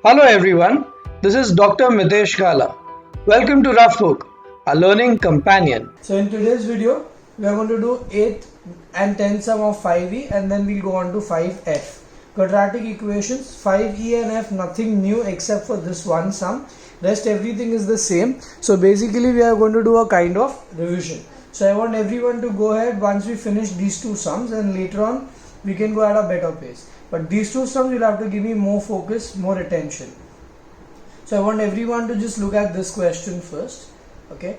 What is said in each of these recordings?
Hello everyone, this is Dr. Mitesh Gala. Welcome to Rough Book, a learning companion. So in today's video, we are going to do 8 and 10 sum of 5e and then we'll go on to 5f. Quadratic equations, 5e and f, nothing new except for this one sum. Rest everything is the same. So basically we are going to do a kind of revision. So I want everyone to go ahead once we finish these two sums, and later on we can go at a better pace. But these two sums you'll have to give me more focus, more attention. So I want everyone to just look at this question first. Okay,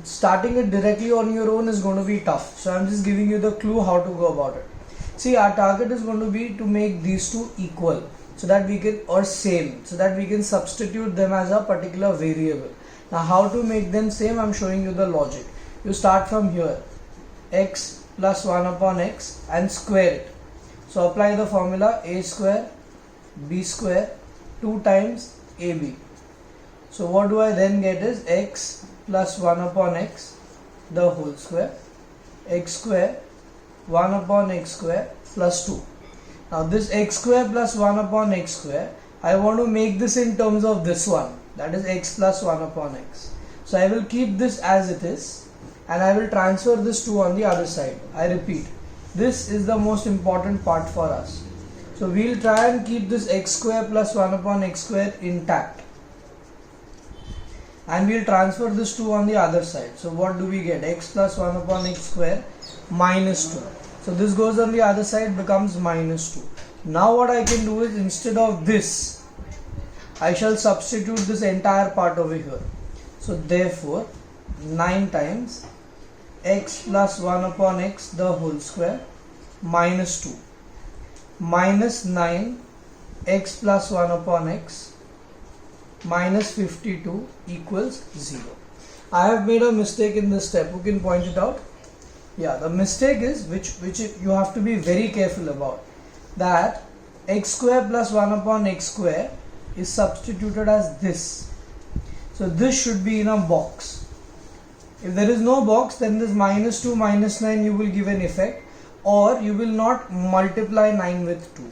starting it directly on your own is going to be tough. So I'm just giving you the clue how to go about it. See, our target is going to be to make these two equal so that we can, or same, so that we can substitute them as a particular variable. Now how to make them same, I'm showing you the logic. You start from here, x plus 1 upon x, and square it. So apply the formula a square b square 2 times ab. So what do I then get is x plus 1 upon x the whole square, x square 1 upon x square plus 2. Now this x square plus 1 upon x square, I want to make this in terms of this one, that is x plus 1 upon x. So I will keep this as it is and I will transfer this 2 on the other side. I repeat, this is the most important part for us. So we will try and keep this x square plus 1 upon x square intact, and we will transfer this 2 on the other side. So what do we get? X plus 1 upon x square minus 2. So this goes on the other side, becomes minus 2. Now what I can do is, instead of this, I shall substitute this entire part over here. So therefore 9 times x plus 1 upon x the whole square minus 2 minus 9 x plus 1 upon x minus 52 equals 0. I have made a mistake in this step. Who can point it out? Yeah, the mistake is, which you have to be very careful about, that x square plus 1 upon x square is substituted as this. So this should be in a box. If there is no box, then this minus 2 minus 9 you will give an effect, or you will not multiply 9 with 2,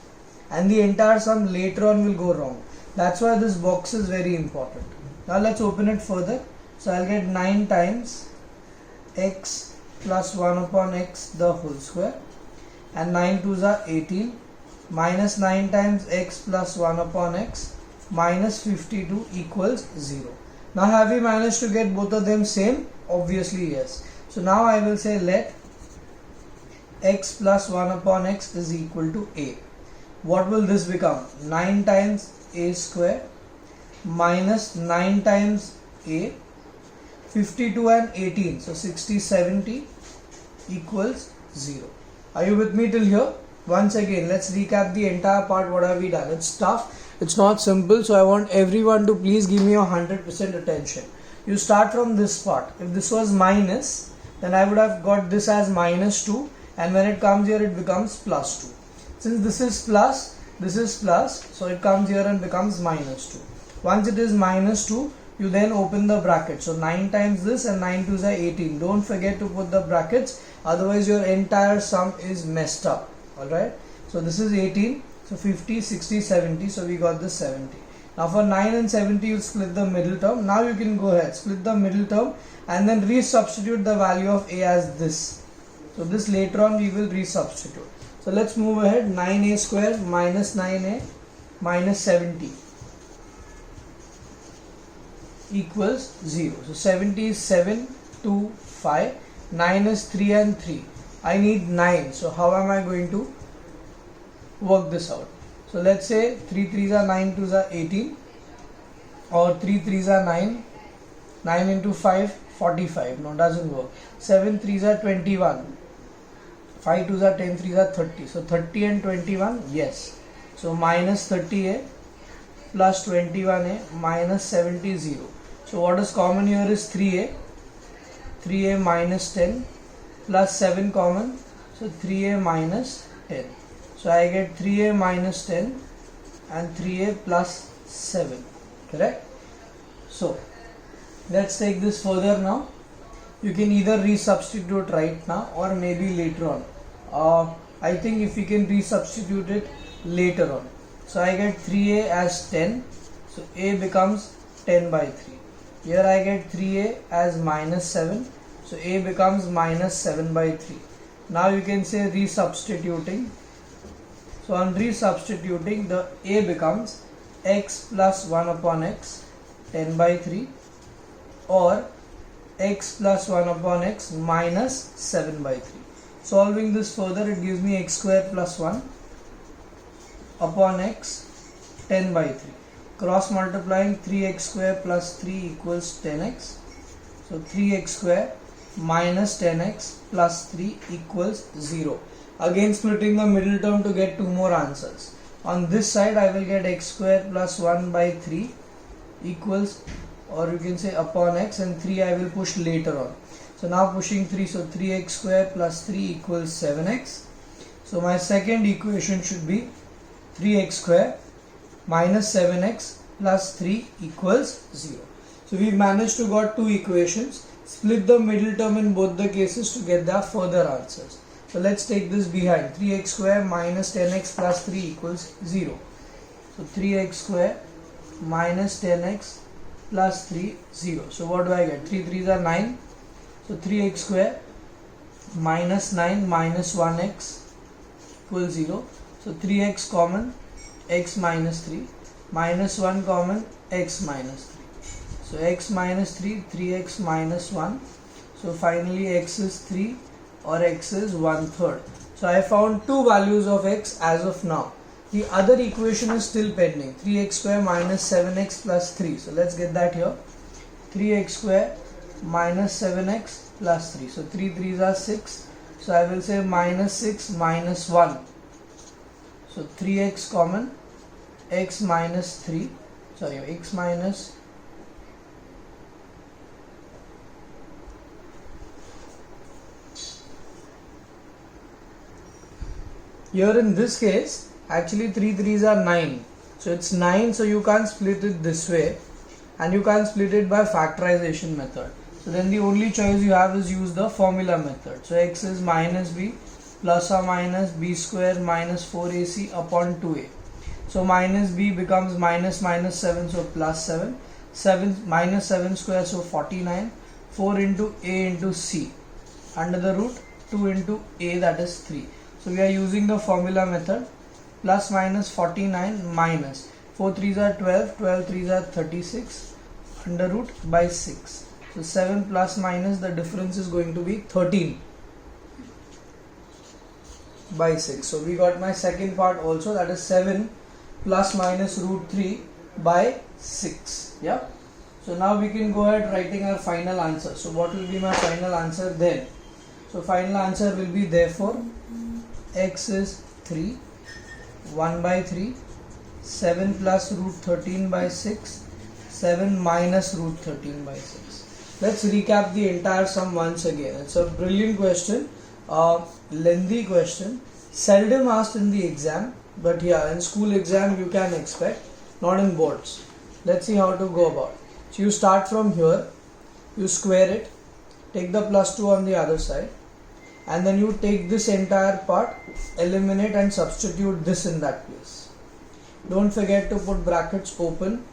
and the entire sum later on will go wrong. That's why this box is very important. Now let's open it further. So I'll get 9 times x plus 1 upon x the whole square, and 9 2s are 18, minus 9 times x plus 1 upon x minus 52 equals 0. Now have we managed to get both of them same? Obviously yes. So now I will say let x plus 1 upon x is equal to a. What will this become? 9 times a square minus 9 times a, 52 and 18, so 60 70 equals 0. Are you with me till here? Once again, let's recap the entire part. What have we done? It's tough, it's not simple, so I want everyone to please give me your 100% attention. You start from this part. If this was minus, then I would have got this as minus 2, and when it comes here it becomes plus 2. Since this is plus, this is plus, so it comes here and becomes minus 2. Once it is minus 2, you then open the bracket. So 9 times this, and 9 2s are 18. Don't forget to put the brackets, otherwise your entire sum is messed up. Alright, so this is 18, so 50 60 70, so we got this 70. Now for 9 and 70 you split the middle term. Now you can go ahead, split the middle term and then resubstitute the value of a as this. So this later on we will resubstitute. So let's move ahead. 9a square minus 9a minus 70 equals 0. So 70 is 7, 2, 5. 9 is 3 and 3. I need 9. So how am I going to work this out? So let's say 3 3s are 9, 2s are 18, or 3 3s are 9, 9 into 5, 45. No, doesn't work. 7 3s are 21, 5 2s are 10, 3s are 30. So 30 and 21, yes. So minus 30a plus 21a minus 70 0. So what is common here is 3a. 3a minus 10 plus 7 common. So 3a minus 10. So I get 3a minus 10 and 3a plus 7. Correct? So let's take this further now. You can either resubstitute right now or maybe later on. I think if you can resubstitute it later on. So I get 3a as 10 So a becomes 10 by 3. Here I get 3a as minus 7. So a becomes minus 7 by 3. Now you can say resubstituting. So on resubstituting, the a becomes x plus 1 upon x 10 by 3 or x plus 1 upon x minus 7 by 3. Solving this further, it gives me x square plus 1 upon x 10 by 3. Cross multiplying, 3x square plus 3 equals 10x. So 3x square minus 10x plus 3 equals 0. Again splitting the middle term to get two more answers. On this side I will get x square plus 1 by 3 equals, or you can say upon x, and 3 I will push later on. So now pushing 3, so 3x square plus 3 equals 7x. So my second equation should be 3x square minus 7x plus 3 equals 0. So we managed to got two equations. Split the middle term in both the cases to get the further answers. So let's take this behind. 3x square minus 10x plus 3 equals 0. So 3x square minus 10x plus 3, 0. So what do I get? 3 3s are 9. So 3x square minus 9 minus 1x equals 0. So 3x common, x minus 3, minus 1 common, x minus 3. So x minus 3, 3x minus 1. So finally x is 3 or x is 1/3. So I found two values of x as of now. The other equation is still pending. 3x square minus 7x plus 3. So let's get that here. 3x square minus 7x plus 3. So 3 3s are 6. So I will say minus 6 minus 1. So 3x common, x minus 3. Sorry, x minus. Here in this case, actually 3 3s are 9. So it's 9, so you can't split it this way. And you can't split it by factorization method. So then the only choice you have is use the formula method. So x is minus b plus or minus b square minus 4ac upon 2a. So minus b becomes minus minus 7, so plus 7. 7 minus 7 square, so 49. 4 into a into c. Under the root 2 into a, that is 3. So we are using the formula method. Plus minus 49 minus 4 3s are 12, 12 3s are 36 under root by 6. So 7 plus minus, the difference is going to be 13 by 6. So we got my second part also, that is 7 plus minus root 3 by 6. Yeah. So now we can go ahead writing our final answer. So what will be my final answer then? So final answer will be, therefore x is 3, 1 by 3, 7 plus root 13 by 6, 7 minus root 13 by 6. Let's recap the entire sum once again. It's a brilliant question, a lengthy question, seldom asked in the exam, but yeah, in school exam you can expect, not in boards. Let's see how to go about it. So you start from here, you square it, take the plus 2 on the other side, and then you take this entire part, eliminate and substitute this in that place. Don't forget to put brackets open.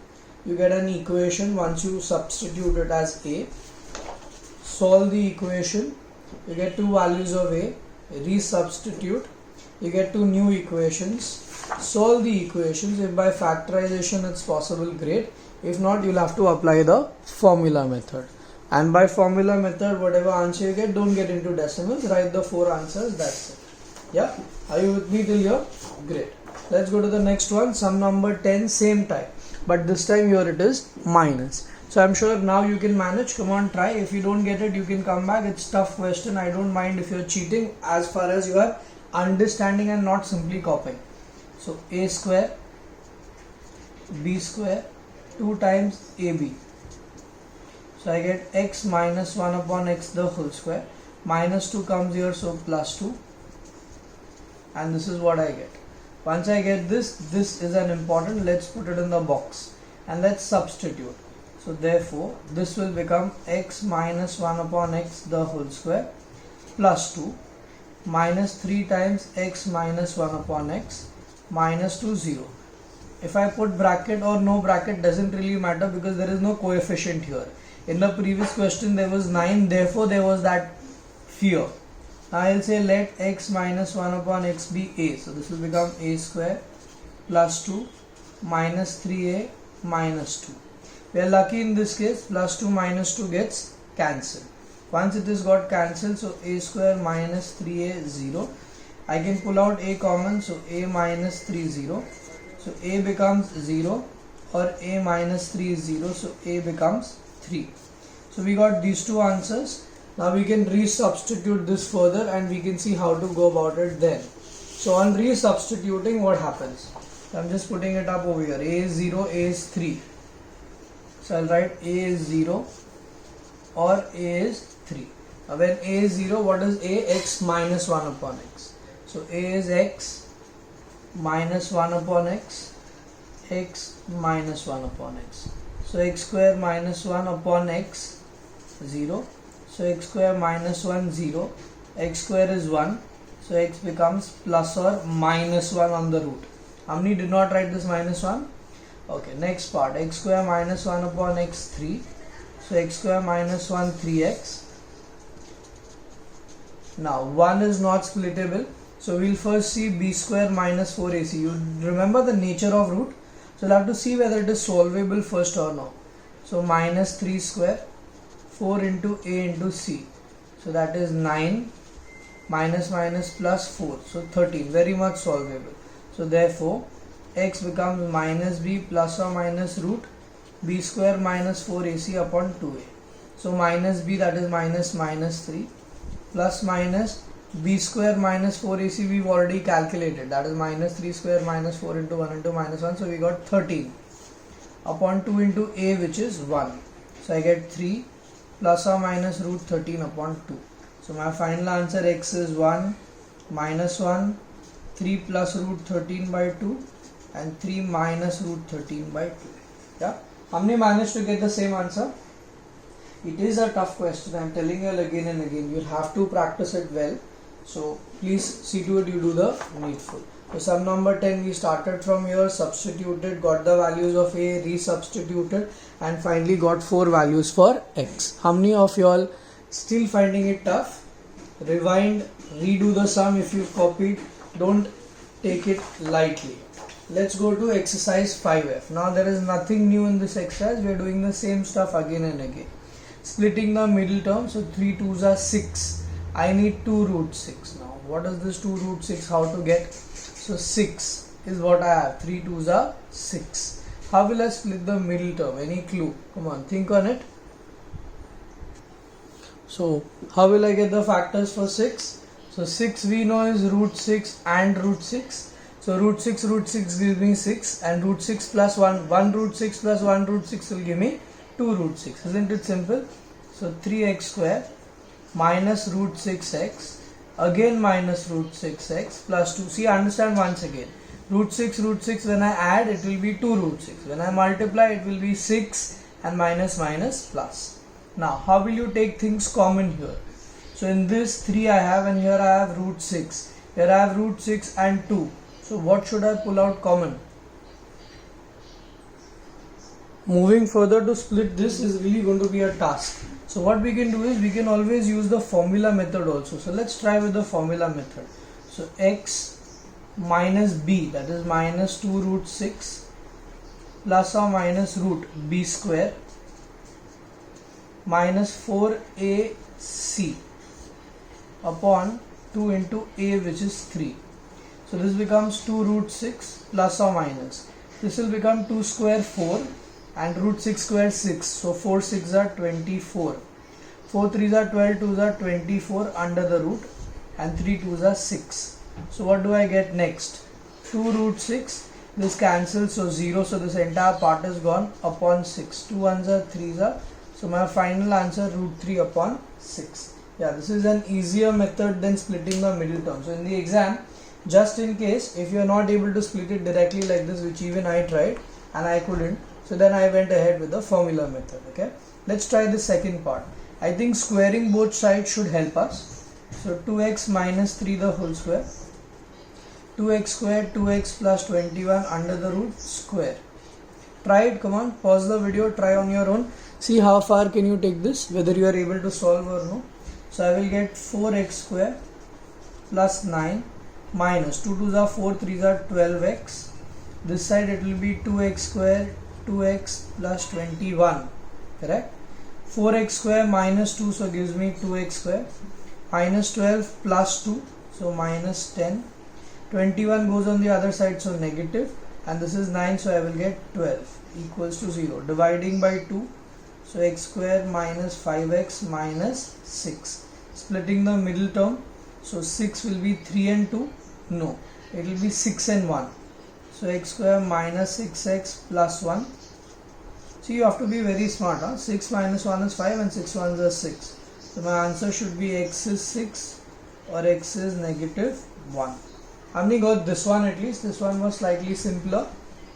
You get an equation once you substitute it as a. Solve the equation. You get two values of a. Resubstitute. You get two new equations. Solve the equations. If by factorization it's possible, great. If not, you'll have to apply the formula method. And by formula method, whatever answer you get, don't get into decimals. Write the 4 answers. That's it. Yeah. Are you with me till here? Great. Let's go to the next one. Sum number 10, same type, but this time here it is minus. So I'm sure now you can manage. Come on, try. If you don't get it, you can come back. It's tough question. I don't mind if you're cheating as far as you are understanding and not simply copying. So a square b square 2 times ab. So I get x minus 1 upon x the whole square. Minus 2 comes here, so plus 2. And this is what I get. Once I get this, this is an important, let's put it in the box. And let's substitute. So therefore, this will become x minus 1 upon x the whole square plus 2 minus 3 times x minus 1 upon x minus 2, 0. if I put bracket or no bracket doesn't really matter because there is no coefficient here. In the previous question there was 9, therefore there was that fear. Now I'll say let x minus 1 upon x be a. So this will become a square plus 2 minus 3a minus 2. We are lucky in this case, plus 2 minus 2 gets cancelled. Once it is got cancelled, so a square minus 3a 0. I can pull out a common, so a minus 3 0. So a becomes 0 or a minus 3 is 0, so a becomes 3. So we got these two answers. Now we can resubstitute this further and we can see how to go about it then. So on resubstituting, what happens? So I'm just putting it up over here. A is 0, a is 3. So I'll write a is 0 or a is 3. Now when a is 0, what is a? X minus 1 upon x. So a is x minus 1 upon x, x minus 1 upon x. So x square minus 1 upon x 0. So x square minus 1 0. X square is 1. So x becomes plus or minus 1 on the root. How many did not write this minus 1? Okay, next part, x square minus 1 upon x 3. So x square minus 1 3x. Now 1 is not splittable. So we'll first see b square minus 4ac. You remember the nature of root. So we'll have to see whether it is solvable first or no. So minus 3 square, 4 into a into c. So that is 9 minus minus plus 4. So 13, very much solvable. So therefore x becomes minus b plus or minus root b square minus 4ac upon 2a. So minus b, that is minus minus 3, plus minus b square minus 4ac we've already calculated, that is minus 3 square minus 4 into 1 into minus 1, so we got 13 upon 2 into a, which is 1. So I get 3 plus or minus root 13 upon 2. So my final answer, x is 1 minus 1, 3 plus root 13 by 2 and 3 minus root 13 by 2. Yeah, how many managed to get the same answer? It is a tough question, I am telling you again and again. You will have to practice it well. So please see to it you do the needful. So sum number 10, we started from here, substituted, got the values of a, resubstituted, and finally got 4 values for x. How many of you all still finding it tough? Rewind, redo the sum if you copied. Don't take it lightly. Let's go to exercise 5f. Now there is nothing new in this exercise. We are doing the same stuff again and again. Splitting the middle term. So 3 2s are 6. I need 2 root 6. Now what is this 2 root 6? How to get? So 6 is what I have. 3 2s are 6. How will I split the middle term? Any clue? Come on, think on it. So how will I get the factors for 6? So 6 we know is root 6 and root 6. So root 6 gives me 6, and root 6 plus 1 root 6 plus 1 root 6 will give me 2 root 6. Isn't it simple? So 3x square minus root 6x, again minus root 6x plus 2. See, understand once again. Root 6 when I add, it will be 2 root 6. When I multiply, it will be 6 and minus minus plus. Now how will you take things common here? So in this 3 I have, and here I have root 6. Here I have root 6 and 2. So what should I pull out common? Moving further to split this is really going to be a task. So what we can do is we can always use the formula method also. So let's try with the formula method. So x minus b, that is minus 2 root 6 plus or minus root b square minus 4ac upon 2 into a, which is 3. So this becomes 2 root 6 plus or minus. This will become 2 square 4 and root 6 square 6. So 4 6 are 24. 4 3s are 12, 2s are 24 under the root, and 3 2s are 6. So what do I get next? 2 root 6. This cancels, so 0. So this entire part is gone upon 6. 2 1s are 3s are. So my final answer, root 3 upon 6. Yeah, this is an easier method than splitting the middle term. So in the exam, just in case if you are not able to split it directly like this, which even I tried and I couldn't, so then I went ahead with the formula method. Okay, let's try the second part. I think squaring both sides should help us. So 2x minus 3 the whole square 2x square, 2x plus 21 under the root square. Try it, come on, pause the video, try on your own. See how far can you take this, whether you are able to solve or no. So I will get 4x square plus 9 minus 2 2s are 4, 3s are 12x. This side it will be 2x square, 2x plus 21, correct? 4x square minus 2, so gives me 2x square, minus 12 plus 2, so minus 10. 21 goes on the other side, so negative, and this is 9, so I will get 12 equals to 0. Dividing by 2, so x square minus 5x minus 6. Splitting the middle term, so 6 will be 3 and 2, no, it will be 6 and 1. So x square minus 6x plus 1. So you have to be very smart, huh? 6 minus 1 is 5 and 6 ones are 6. So my answer should be x is 6 or x is negative 1. How many got this one at least? This one was slightly simpler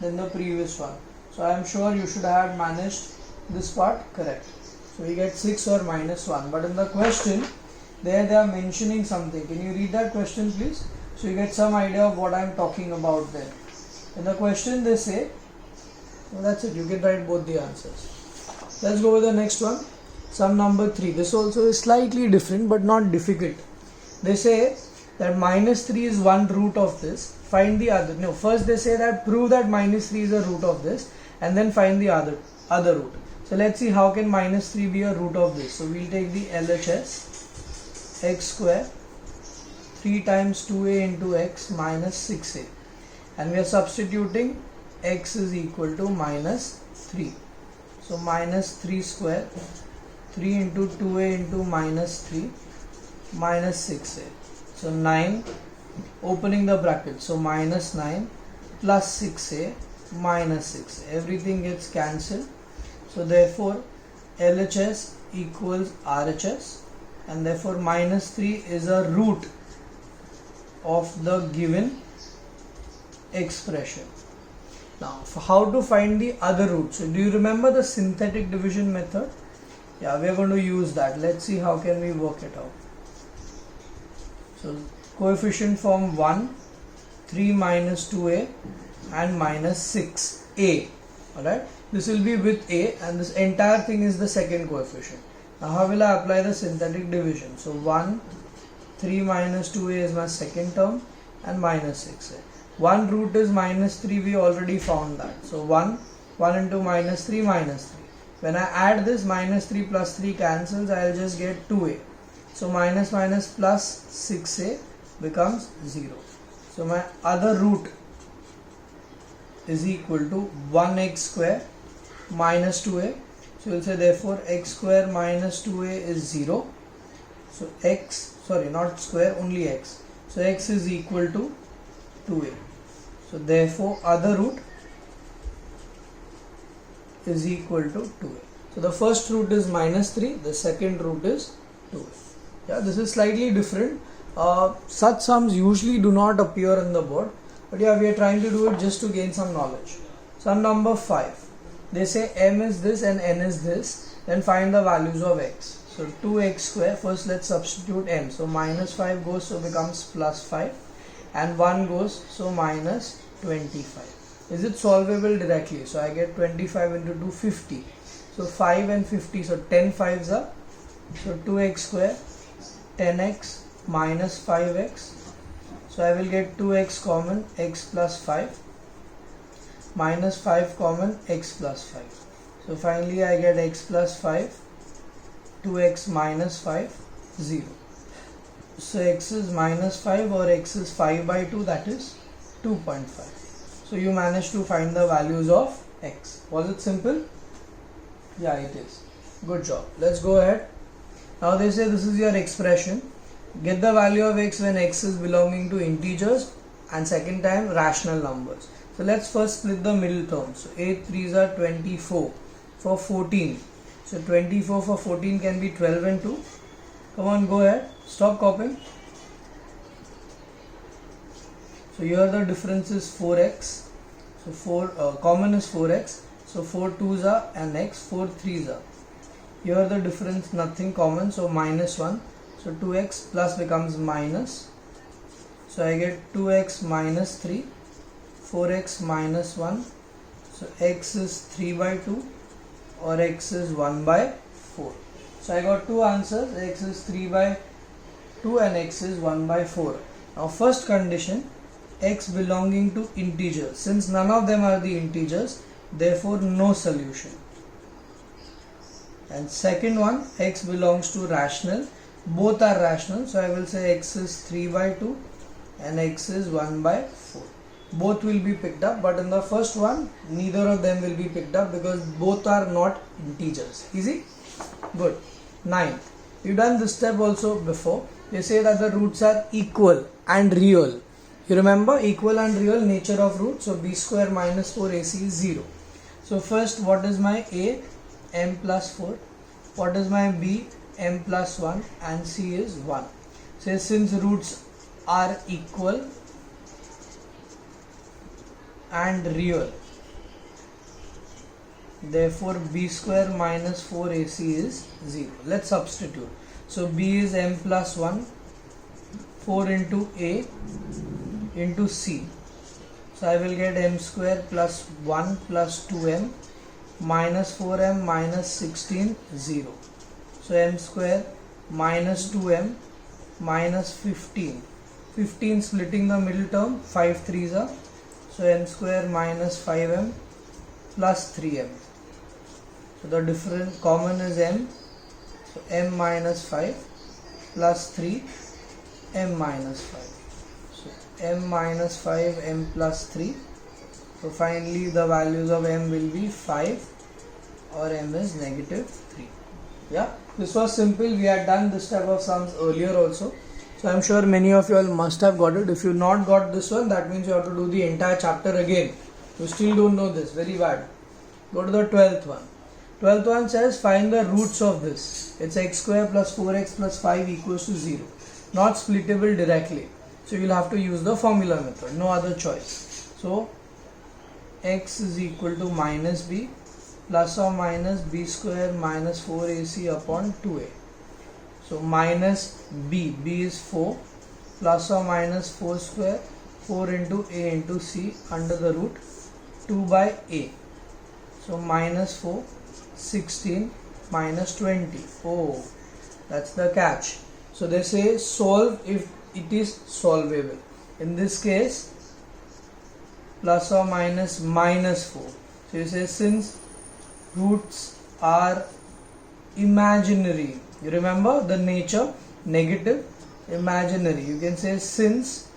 than the previous one. So I am sure you should have managed this part correct. So we get 6 or minus 1. But in the question, there they are mentioning something. Can you read that question please? So you get some idea of what I am talking about there. In the question they say, well, that's it, you can write both the answers. Let's go with the next one. Sum number 3. This also is slightly different but not difficult. They say that minus 3 is one root of this. Find the other. No, first they say that prove that minus 3 is a root of this and then find the other root. So let's see how can minus 3 be a root of this. So we'll take the LHS, x square 3 times 2a into x minus 6a, and we are substituting x is equal to minus 3. So minus 3 square, 3 into 2a into minus 3 minus 6a. So 9, opening the bracket, so minus 9 plus 6a minus 6a. Everything gets cancelled. So therefore LHS equals RHS, and therefore minus 3 is a root of the given expression. Now, for how to find the other root? So do you remember the synthetic division method? Yeah, we are going to use that. Let's see how can we work it out. So coefficient form 1, 3 minus 2a and minus 6a. Alright, this will be with a, and this entire thing is the second coefficient. Now how will I apply the synthetic division? So 1, 3 minus 2a is my second term and minus 6a. One root is minus 3, we already found that. So 1 into minus 3 minus 3. When I add this, minus 3 plus 3 cancels, I will just get 2a. So minus minus plus 6a becomes 0. So my other root is equal to 1x square minus 2a. So we'll say therefore x square minus 2a is 0. So x, sorry, not square, only x. So x is equal to 2a. So therefore other root is equal to 2a. So the first root is minus 3, the second root is 2a. Yeah, this is slightly different. Such sums usually do not appear on the board, but yeah, we are trying to do it just to gain some knowledge. Sum number 5. They say m is this and n is this, then find the values of x. So 2x square, first let's substitute m. So minus 5 goes, so becomes plus 5, and 1 goes, so minus 25. Is it solvable directly? So I get 25 into 2, 50. So 5 and 50, so 10 5s are, so 2x square, 10x minus 5x. So I will get 2x common, x plus 5, minus 5 common, x plus 5. So finally I get x plus 5, 2x minus 5, 0. So x is minus 5 or x is 5 by 2, that is 2.5. So you managed to find the values of x. Was it simple? Yeah, it is. Good job. Let's go ahead. Now they say this is your expression. Get the value of x when x is belonging to integers and second time rational numbers. So let's first split the middle term. So 8 3s are 24 for 14. So 24 for 14 can be 12 and 2. Come on, go ahead. Stop copying. So here the difference is 4x. So 4 common is 4x. So 4 2s are and x, 4 3s are. Here the difference nothing common, so minus 1. So 2x plus becomes minus. So I get 2x minus 3, 4x minus 1. So x is 3 by 2 or x is 1 by 4. So I got two answers, x is 3 by 2 and x is 1 by 4. Now first condition, x belonging to integers. Since none of them are the integers, therefore no solution. And second one, x belongs to rational. Both are rational, so I will say x is 3 by 2 and x is 1 by 4. Both will be picked up, but in the first one, neither of them will be picked up because both are not integers. Easy? Good. 9th. We've done this step also before. They say that the roots are equal and real. You remember equal and real nature of root. So b square minus 4ac is 0. So first, what is my a? M plus 4. What is my b? M plus 1 and c is 1. So since roots are equal and real, therefore b square minus 4ac is 0. Let's substitute. So b is m plus 1, 4 into a into c. So I will get m square plus 1 plus 2m minus 4m minus 16, 0. So m square minus 2m minus 15. 15 splitting the middle term, 5 3s are. So m square minus 5m plus 3m. So the different common is m. So m minus 5 plus 3 m minus 5. So m minus 5 m plus 3. So finally the values of m will be 5 or m is negative 3. Yeah, this was simple. We had done this type of sums earlier also. So I'm sure many of you all must have got it. If you not got this one, that means you have to do the entire chapter again. You still don't know this. Very bad. Go to the 12th one. 12th one says find the roots of this. It's x square plus 4x plus 5 equals to 0. Not splittable directly. So you'll have to use the formula method. No other choice. So x is equal to minus b plus or minus b square minus 4ac upon 2a. So minus b is 4 plus or minus 4 square 4 into a into c under the root 2 by a. So minus 4, 16 minus 20. Oh, that's the catch. So they say solve if it is solvable. In this case, plus or minus minus 4. So you say since roots are imaginary, you remember the nature, negative, imaginary. You can say since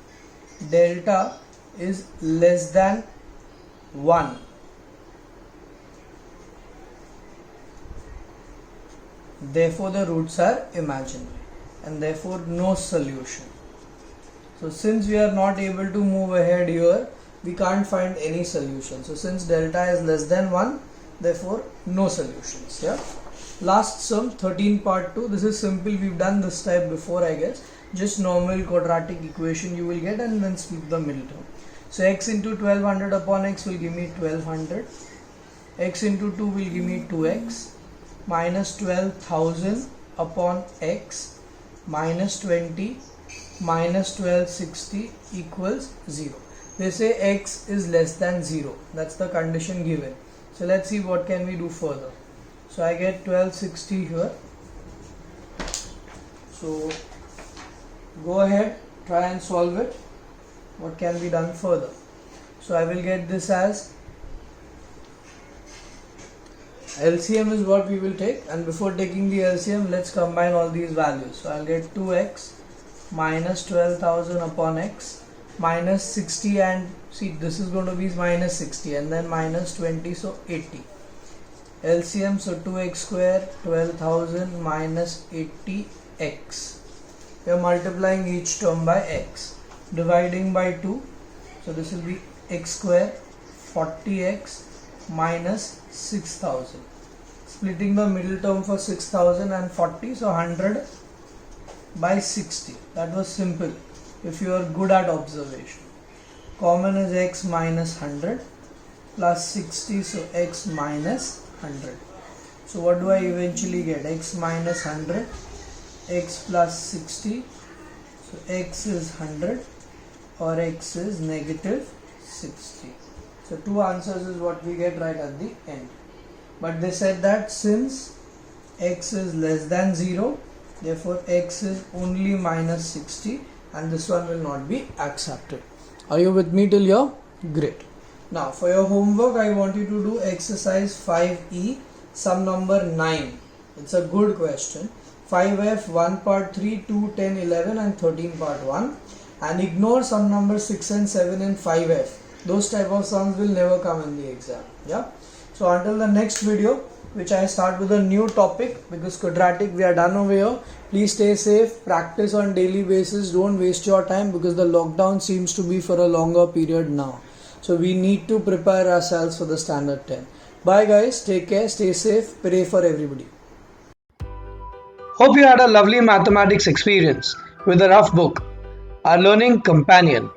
delta is less than 1, therefore the roots are imaginary and therefore no solution. So since we are not able to move ahead here, we can't find any solution. So since delta is less than 1, therefore no solutions. Yeah. Last sum, 13 part 2. This is simple. We've done this type before, I guess. Just normal quadratic equation you will get and then split the middle term. So x into 1200 upon x will give me 1200. X into 2 will give me 2x. Minus 12,000 upon x minus 20 minus 1260 equals 0. They say x is less than 0. That's the condition given. So let's see what can we do further. So I get 1260 here. So go ahead, try and solve it. What can be done further? So I will get this as LCM is what we will take, and before taking the LCM, let's combine all these values. So I'll get 2x minus 12,000 upon x minus 60, and see this is going to be minus 60 and then minus 20, so 80. LCM, so 2x square 12,000 minus 80x. We are multiplying each term by x, dividing by 2, so this will be x square 40x minus 6,000. Splitting the middle term for 6,000 and 40, so 100 by 60. That was simple if you are good at observation. Common is x minus 100 plus 60, so x minus 100. So what do I eventually get? X minus 100, x plus 60, so x is 100 or x is negative 60. So 2 answers is what we get right at the end. But they said that since x is less than 0, therefore x is only minus 60 and this one will not be accepted. Are you with me till here? Great. Now for your homework I want you to do exercise 5E, sum number 9. It's a good question. 5F, 1 part 3, 2, 10, 11 and 13 part 1. And ignore sum number 6 and 7 and 5F. Those type of sums will never come in the exam. Yeah. So until the next video, which I start with a new topic, because quadratic we are done over here. Please stay safe, practice on daily basis, don't waste your time because the lockdown seems to be for a longer period now. So we need to prepare ourselves for the standard 10. Bye guys, take care, stay safe, pray for everybody. Hope you had a lovely mathematics experience with the Rough Book, our learning companion.